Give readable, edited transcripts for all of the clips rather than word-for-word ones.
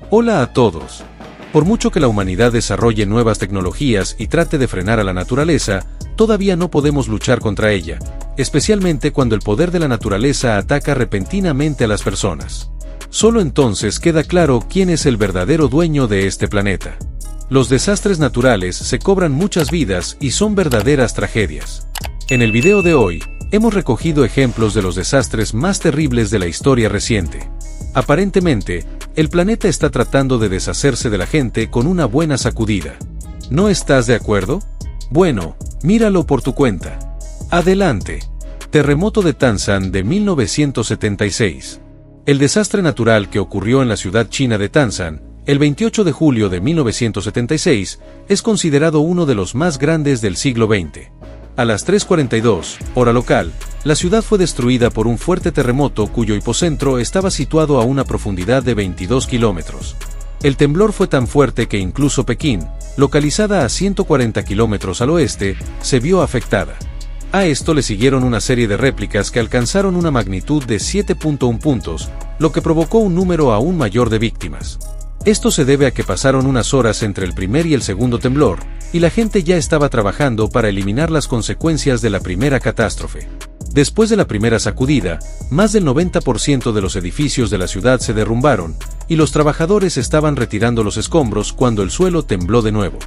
Hola a todos. Por mucho que la humanidad desarrolle nuevas tecnologías y trate de frenar a la naturaleza, todavía no podemos luchar contra ella, especialmente cuando el poder de la naturaleza ataca repentinamente a las personas. Solo entonces queda claro quién es el verdadero dueño de este planeta. Los desastres naturales se cobran muchas vidas y son verdaderas tragedias. En el video de hoy, hemos recogido ejemplos de los desastres más terribles de la historia reciente. Aparentemente, el planeta está tratando de deshacerse de la gente con una buena sacudida. ¿No estás de acuerdo? Bueno, míralo por tu cuenta. Adelante. Terremoto de Tanshan de 1976. El desastre natural que ocurrió en la ciudad china de Tanshan, el 28 de julio de 1976, es considerado uno de los más grandes del siglo XX. A las 3:42, hora local, la ciudad fue destruida por un fuerte terremoto cuyo hipocentro estaba situado a una profundidad de 22 kilómetros. El temblor fue tan fuerte que incluso Pekín, localizada a 140 kilómetros al oeste, se vio afectada. A esto le siguieron una serie de réplicas que alcanzaron una magnitud de 7.1 puntos, lo que provocó un número aún mayor de víctimas. Esto se debe a que pasaron unas horas entre el primer y el segundo temblor, y la gente ya estaba trabajando para eliminar las consecuencias de la primera catástrofe. Después de la primera sacudida, más del 90% de los edificios de la ciudad se derrumbaron, y los trabajadores estaban retirando los escombros cuando el suelo tembló de nuevo.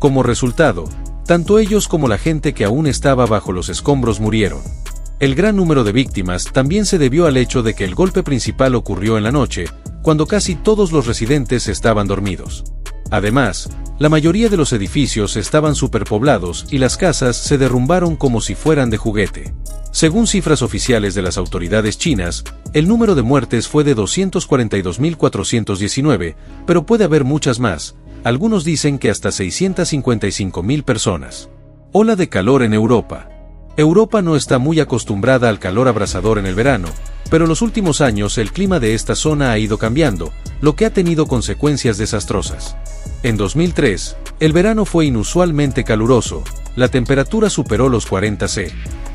Como resultado, tanto ellos como la gente que aún estaba bajo los escombros murieron. El gran número de víctimas también se debió al hecho de que el golpe principal ocurrió en la noche, cuando casi todos los residentes estaban dormidos. Además, la mayoría de los edificios estaban superpoblados y las casas se derrumbaron como si fueran de juguete. Según cifras oficiales de las autoridades chinas, el número de muertes fue de 242.419, pero puede haber muchas más. Algunos dicen que hasta 655.000 personas. Ola de calor en Europa. Europa no está muy acostumbrada al calor abrasador en el verano, pero en los últimos años el clima de esta zona ha ido cambiando, lo que ha tenido consecuencias desastrosas. En 2003, el verano fue inusualmente caluroso, la temperatura superó los 40 C.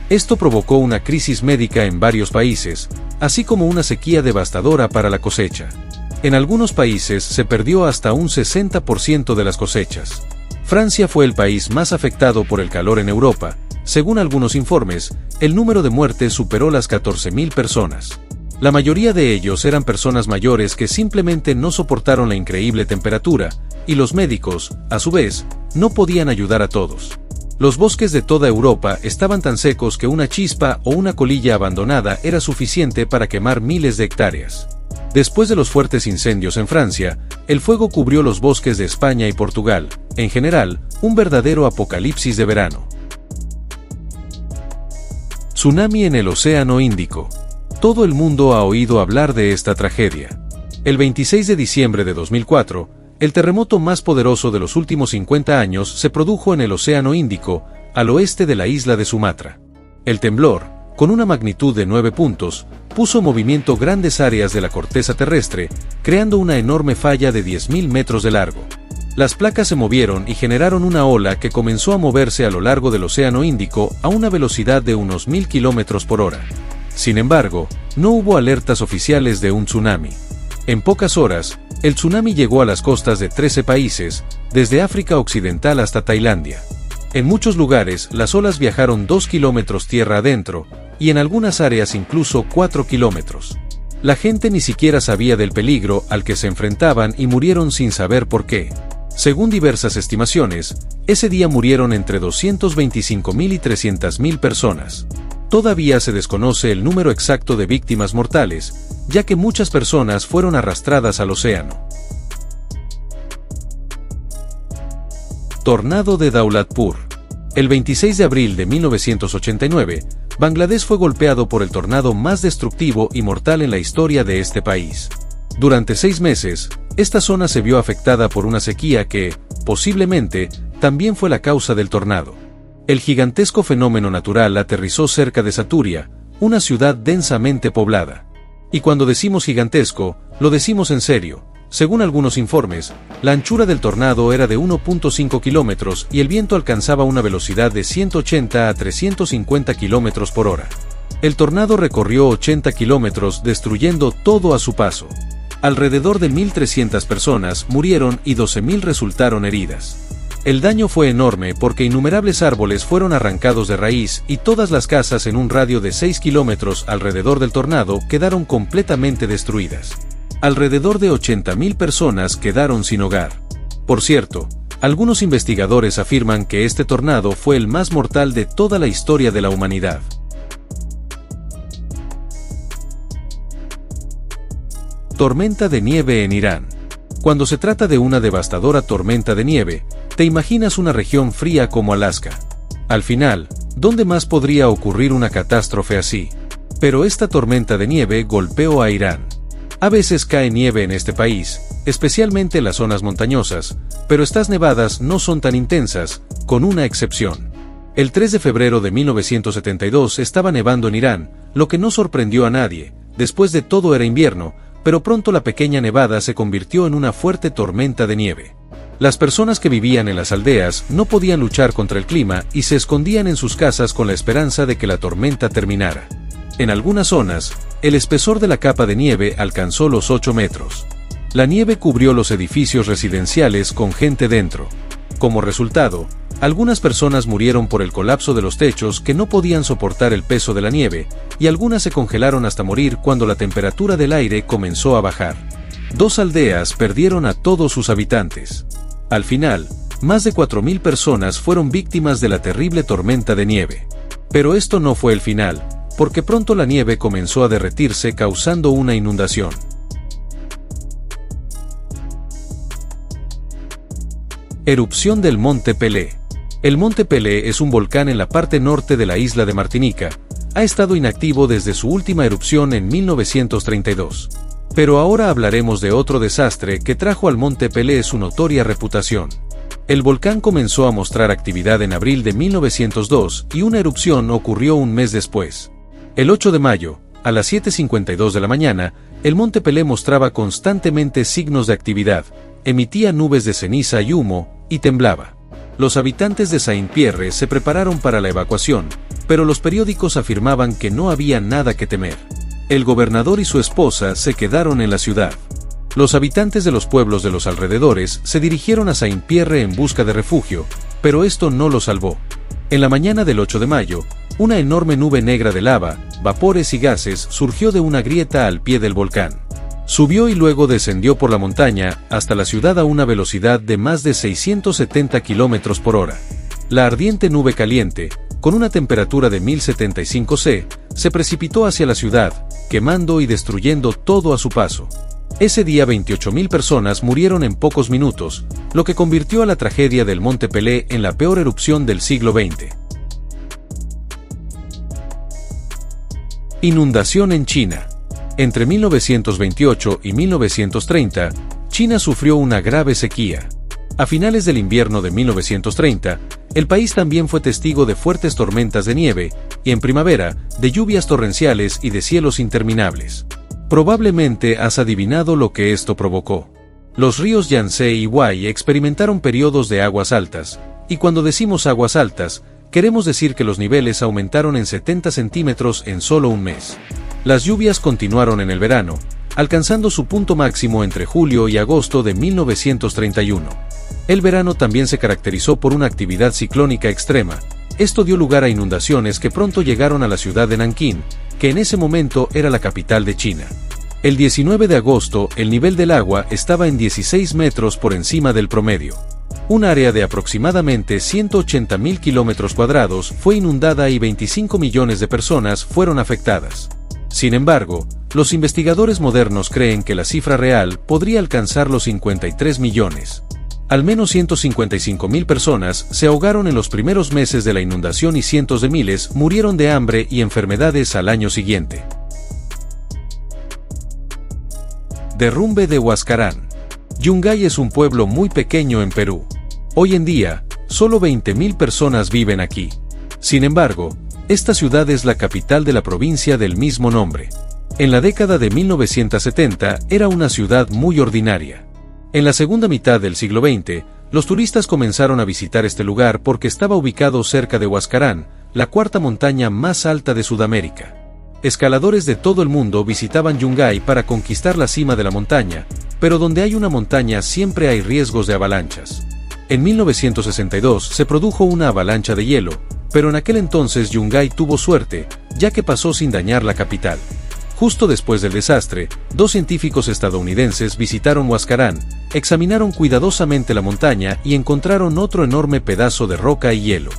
Esto provocó una crisis médica en varios países, así como una sequía devastadora para la cosecha. En algunos países se perdió hasta un 60% de las cosechas. Francia fue el país más afectado por el calor en Europa. Según algunos informes, el número de muertes superó las 14.000 personas. La mayoría de ellos eran personas mayores que simplemente no soportaron la increíble temperatura, y los médicos, a su vez, no podían ayudar a todos. Los bosques de toda Europa estaban tan secos que una chispa o una colilla abandonada era suficiente para quemar miles de hectáreas. Después de los fuertes incendios en Francia, el fuego cubrió los bosques de España y Portugal, en general, un verdadero apocalipsis de verano. Tsunami en el Océano Índico. Todo el mundo ha oído hablar de esta tragedia. El 26 de diciembre de 2004, el terremoto más poderoso de los últimos 50 años se produjo en el Océano Índico, al oeste de la isla de Sumatra. El temblor, con una magnitud de 9 puntos, puso en movimiento grandes áreas de la corteza terrestre, creando una enorme falla de 10.000 metros de largo. Las placas se movieron y generaron una ola que comenzó a moverse a lo largo del Océano Índico a una velocidad de unos 1.000 kilómetros por hora. Sin embargo, no hubo alertas oficiales de un tsunami. En pocas horas, el tsunami llegó a las costas de 13 países, desde África Occidental hasta Tailandia. En muchos lugares, las olas viajaron 2 kilómetros tierra adentro, y en algunas áreas incluso 4 kilómetros. La gente ni siquiera sabía del peligro al que se enfrentaban y murieron sin saber por qué. Según diversas estimaciones, ese día murieron entre 225.000 y 300.000 personas. Todavía se desconoce el número exacto de víctimas mortales, ya que muchas personas fueron arrastradas al océano. Tornado de Daulatpur. El 26 de abril de 1989, Bangladesh fue golpeado por el tornado más destructivo y mortal en la historia de este país. Durante 6 meses, esta zona se vio afectada por una sequía que, posiblemente, también fue la causa del tornado. El gigantesco fenómeno natural aterrizó cerca de Saturia, una ciudad densamente poblada. Y cuando decimos gigantesco, lo decimos en serio. Según algunos informes, la anchura del tornado era de 1.5 kilómetros y el viento alcanzaba una velocidad de 180 a 350 kilómetros por hora. El tornado recorrió 80 kilómetros destruyendo todo a su paso. Alrededor de 1.300 personas murieron y 12.000 resultaron heridas. El daño fue enorme porque innumerables árboles fueron arrancados de raíz y todas las casas en un radio de 6 kilómetros alrededor del tornado quedaron completamente destruidas. Alrededor de 80.000 personas quedaron sin hogar. Por cierto, algunos investigadores afirman que este tornado fue el más mortal de toda la historia de la humanidad. Tormenta de nieve en Irán. Cuando se trata de una devastadora tormenta de nieve, te imaginas una región fría como Alaska. Al final, ¿dónde más podría ocurrir una catástrofe así? Pero esta tormenta de nieve golpeó a Irán. A veces cae nieve en este país, especialmente en las zonas montañosas, pero estas nevadas no son tan intensas, con una excepción. El 3 de febrero de 1972 estaba nevando en Irán, lo que no sorprendió a nadie, después de todo era invierno, pero pronto la pequeña nevada se convirtió en una fuerte tormenta de nieve. Las personas que vivían en las aldeas no podían luchar contra el clima y se escondían en sus casas con la esperanza de que la tormenta terminara. En algunas zonas, el espesor de la capa de nieve alcanzó los 8 metros. La nieve cubrió los edificios residenciales con gente dentro. Como resultado, algunas personas murieron por el colapso de los techos que no podían soportar el peso de la nieve, y algunas se congelaron hasta morir cuando la temperatura del aire comenzó a bajar. 2 aldeas perdieron a todos sus habitantes. Al final, más de 4.000 personas fueron víctimas de la terrible tormenta de nieve. Pero esto no fue el final, porque pronto la nieve comenzó a derretirse causando una inundación. Erupción del Monte Pelé. El Monte Pelé es un volcán en la parte norte de la isla de Martinica. Ha estado inactivo desde su última erupción en 1932. Pero ahora hablaremos de otro desastre que trajo al Monte Pelé su notoria reputación. El volcán comenzó a mostrar actividad en abril de 1902 y una erupción ocurrió un mes después. El 8 de mayo, a las 7:52 de la mañana, el Monte Pelé mostraba constantemente signos de actividad, emitía nubes de ceniza y humo, y temblaba. Los habitantes de Saint-Pierre se prepararon para la evacuación, pero los periódicos afirmaban que no había nada que temer. El gobernador y su esposa se quedaron en la ciudad. Los habitantes de los pueblos de los alrededores se dirigieron a Saint-Pierre en busca de refugio, pero esto no los salvó. En la mañana del 8 de mayo, una enorme nube negra de lava, vapores y gases surgió de una grieta al pie del volcán. Subió y luego descendió por la montaña hasta la ciudad a una velocidad de más de 670 km por hora. La ardiente nube caliente, con una temperatura de 1075 C, se precipitó hacia la ciudad, quemando y destruyendo todo a su paso. Ese día 28.000 personas murieron en pocos minutos, lo que convirtió a la tragedia del Monte Pelé en la peor erupción del siglo XX. Inundación en China. Entre 1928 y 1930, China sufrió una grave sequía. A finales del invierno de 1930, el país también fue testigo de fuertes tormentas de nieve, y en primavera, de lluvias torrenciales y de cielos interminables. Probablemente has adivinado lo que esto provocó. Los ríos Yangtze y Huai experimentaron periodos de aguas altas, y cuando decimos aguas altas, queremos decir que los niveles aumentaron en 70 centímetros en solo un mes. Las lluvias continuaron en el verano, alcanzando su punto máximo entre julio y agosto de 1931. El verano también se caracterizó por una actividad ciclónica extrema. Esto dio lugar a inundaciones que pronto llegaron a la ciudad de Nankín, que en ese momento era la capital de China. El 19 de agosto, el nivel del agua estaba en 16 metros por encima del promedio. Un área de aproximadamente 180.000 kilómetros cuadrados fue inundada y 25 millones de personas fueron afectadas. Sin embargo, los investigadores modernos creen que la cifra real podría alcanzar los 53 millones. Al menos 155.000 personas se ahogaron en los primeros meses de la inundación y cientos de miles murieron de hambre y enfermedades al año siguiente. Derrumbe de Huascarán. Yungay es un pueblo muy pequeño en Perú. Hoy en día, solo 20.000 personas viven aquí. Sin embargo, esta ciudad es la capital de la provincia del mismo nombre. En la década de 1970 era una ciudad muy ordinaria. En la segunda mitad del siglo XX, los turistas comenzaron a visitar este lugar porque estaba ubicado cerca de Huascarán, la cuarta montaña más alta de Sudamérica. Escaladores de todo el mundo visitaban Yungay para conquistar la cima de la montaña, pero donde hay una montaña siempre hay riesgos de avalanchas. En 1962 se produjo una avalancha de hielo, pero en aquel entonces Yungay tuvo suerte, ya que pasó sin dañar la capital. Justo después del desastre, 2 científicos estadounidenses visitaron Huascarán, examinaron cuidadosamente la montaña y encontraron otro enorme pedazo de roca y hielo.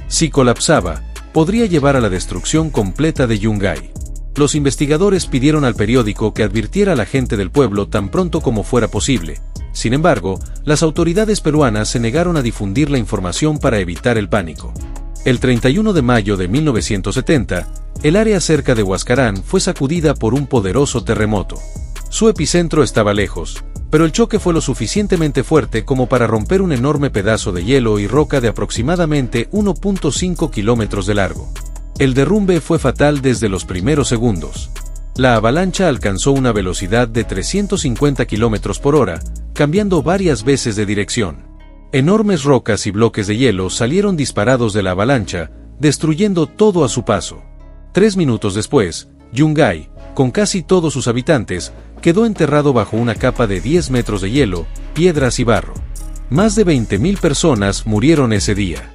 Si colapsaba, podría llevar a la destrucción completa de Yungay. Los investigadores pidieron al periódico que advirtiera a la gente del pueblo tan pronto como fuera posible. Sin embargo, las autoridades peruanas se negaron a difundir la información para evitar el pánico. El 31 de mayo de 1970, el área cerca de Huascarán fue sacudida por un poderoso terremoto. Su epicentro estaba lejos, pero el choque fue lo suficientemente fuerte como para romper un enorme pedazo de hielo y roca de aproximadamente 1.5 kilómetros de largo. El derrumbe fue fatal desde los primeros segundos. La avalancha alcanzó una velocidad de 350 kilómetros por hora, cambiando varias veces de dirección. Enormes rocas y bloques de hielo salieron disparados de la avalancha, destruyendo todo a su paso. 3 minutos después, Yungay, con casi todos sus habitantes, quedó enterrado bajo una capa de 10 metros de hielo, piedras y barro. Más de 20.000 personas murieron ese día.